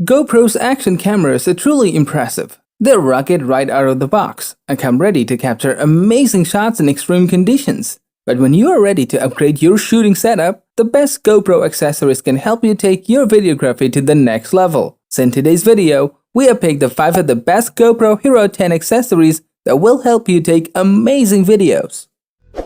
GoPro's action cameras are truly impressive. They're rugged right out of the box and come ready to capture amazing shots in extreme conditions. But when you are ready to upgrade your shooting setup, the best GoPro accessories can help you take your videography to the next level. So in today's video, we have picked the 5 of the best GoPro Hero 10 accessories that will help you take amazing videos.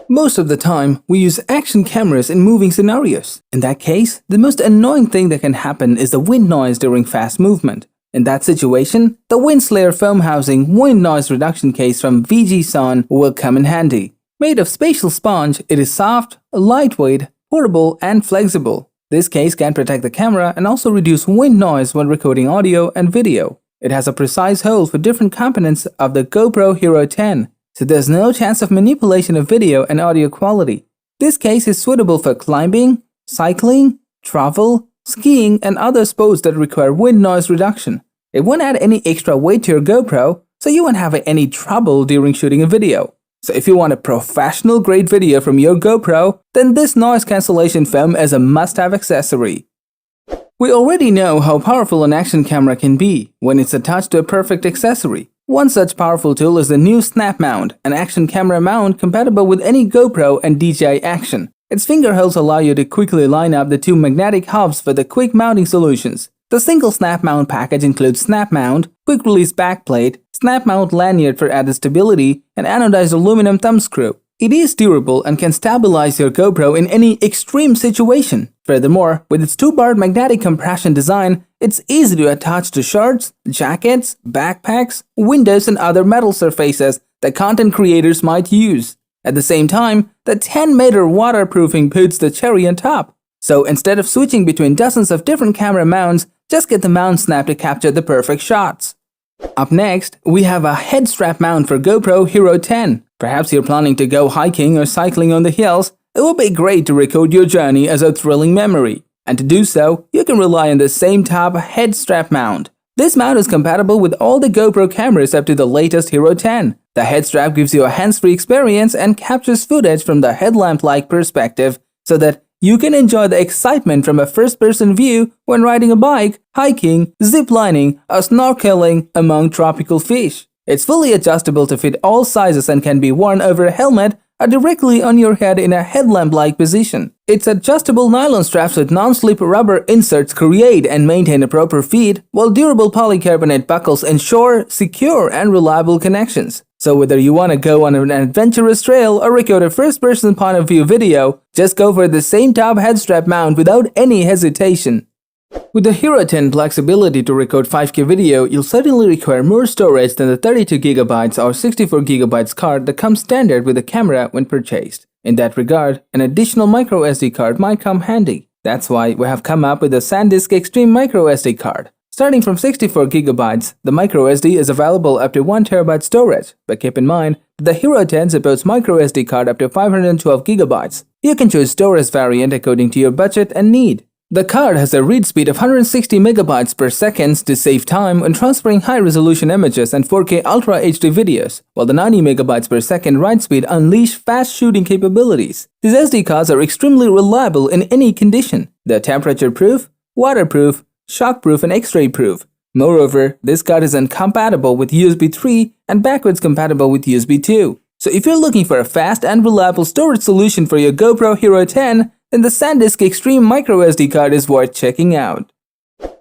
Most of the time, we use action cameras in moving scenarios. In that case, the most annoying thing that can happen is the wind noise during fast movement. In that situation, the Windslayer foam housing wind noise reduction case from VGSION will come in handy. Made of spatial sponge, it is soft, lightweight, portable, and flexible. This case can protect the camera and also reduce wind noise when recording audio and video. It has a precise hole for different components of the GoPro Hero 10, so there's no chance of manipulation of video and audio quality. This case is suitable for climbing, cycling, travel, skiing, and other sports that require wind noise reduction. It won't add any extra weight to your GoPro, so you won't have any trouble during shooting a video. So if you want a professional grade video from your GoPro, then this noise cancellation foam is a must-have accessory. We already know how powerful an action camera can be when it's attached to a perfect accessory. One such powerful tool is the new Snap Mount, an action camera mount compatible with any GoPro and DJI action. Its finger holes allow you to quickly line up the two magnetic hubs for the quick mounting solutions. The single Snap Mount package includes Snap Mount, quick release backplate, Snap Mount lanyard for added stability, and anodized aluminum thumb screw. It is durable and can stabilize your GoPro in any extreme situation. Furthermore, with its two-bar magnetic compression design, it's easy to attach to shirts, jackets, backpacks, windows, and other metal surfaces that content creators might use. At the same time, the 10-meter waterproofing puts the cherry on top. So instead of switching between dozens of different camera mounts, just get the mount snap to capture the perfect shots. Up next, we have a head strap mount for GoPro Hero 10. Perhaps you're planning to go hiking or cycling on the hills. It will be great to record your journey as a thrilling memory. And to do so, you can rely on the same top head strap mount. This mount is compatible with all the GoPro cameras up to the latest Hero 10. The head strap gives you a hands-free experience and captures footage from the headlamp-like perspective so that you can enjoy the excitement from a first-person view when riding a bike, hiking, ziplining, or snorkeling among tropical fish. It's fully adjustable to fit all sizes and can be worn over a helmet or directly on your head in a headlamp-like position. Its adjustable nylon straps with non-slip rubber inserts create and maintain a proper feed, while durable polycarbonate buckles ensure secure and reliable connections. So whether you want to go on an adventurous trail or record a first-person point of view video, just go for the same top head strap mount without any hesitation. With the Hero 10 flexibility to record 5K video, you'll certainly require more storage than the 32GB or 64GB card that comes standard with the camera when purchased. In that regard, an additional microSD card might come handy. That's why we have come up with the SanDisk Extreme microSD card. Starting from 64GB, the microSD is available up to 1TB storage, but keep in mind that the Hero 10 supports microSD card up to 512GB. You can choose storage variant according to your budget and need. The card has a read speed of 160 MB per second to save time when transferring high-resolution images and 4K Ultra HD videos, while the 90 MB per second write speed unleash fast shooting capabilities. These SD cards are extremely reliable in any condition. They're temperature-proof, waterproof, shockproof, and X-ray proof. Moreover, this card is compatible with USB 3 and backwards compatible with USB 2. So if you're looking for a fast and reliable storage solution for your GoPro Hero 10, then the SanDisk Extreme microSD card is worth checking out.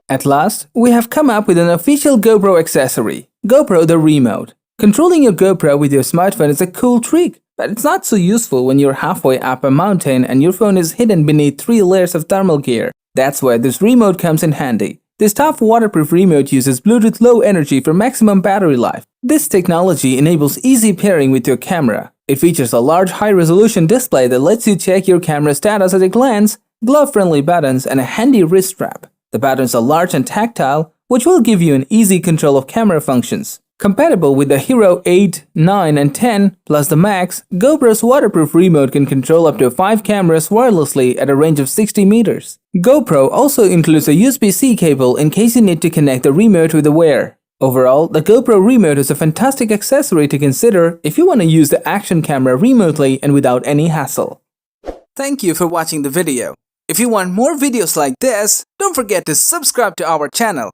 At last, we have come up with an official GoPro accessory, GoPro the Remote. Controlling your GoPro with your smartphone is a cool trick, but it's not so useful when you're halfway up a mountain and your phone is hidden beneath 3 layers of thermal gear. That's where this remote comes in handy. This top waterproof remote uses Bluetooth Low Energy for maximum battery life. This technology enables easy pairing with your camera. It features a large high-resolution display that lets you check your camera status at a glance, glove-friendly buttons, and a handy wrist strap. The buttons are large and tactile, which will give you an easy control of camera functions. Compatible with the Hero 8, 9, and 10, plus the Max, GoPro's waterproof remote can control up to 5 cameras wirelessly at a range of 60 meters. GoPro also includes a USB-C cable in case you need to connect the remote with the Wear. Overall, the GoPro remote is a fantastic accessory to consider if you want to use the action camera remotely and without any hassle. Thank you for watching the video. If you want more videos like this, don't forget to subscribe to our channel.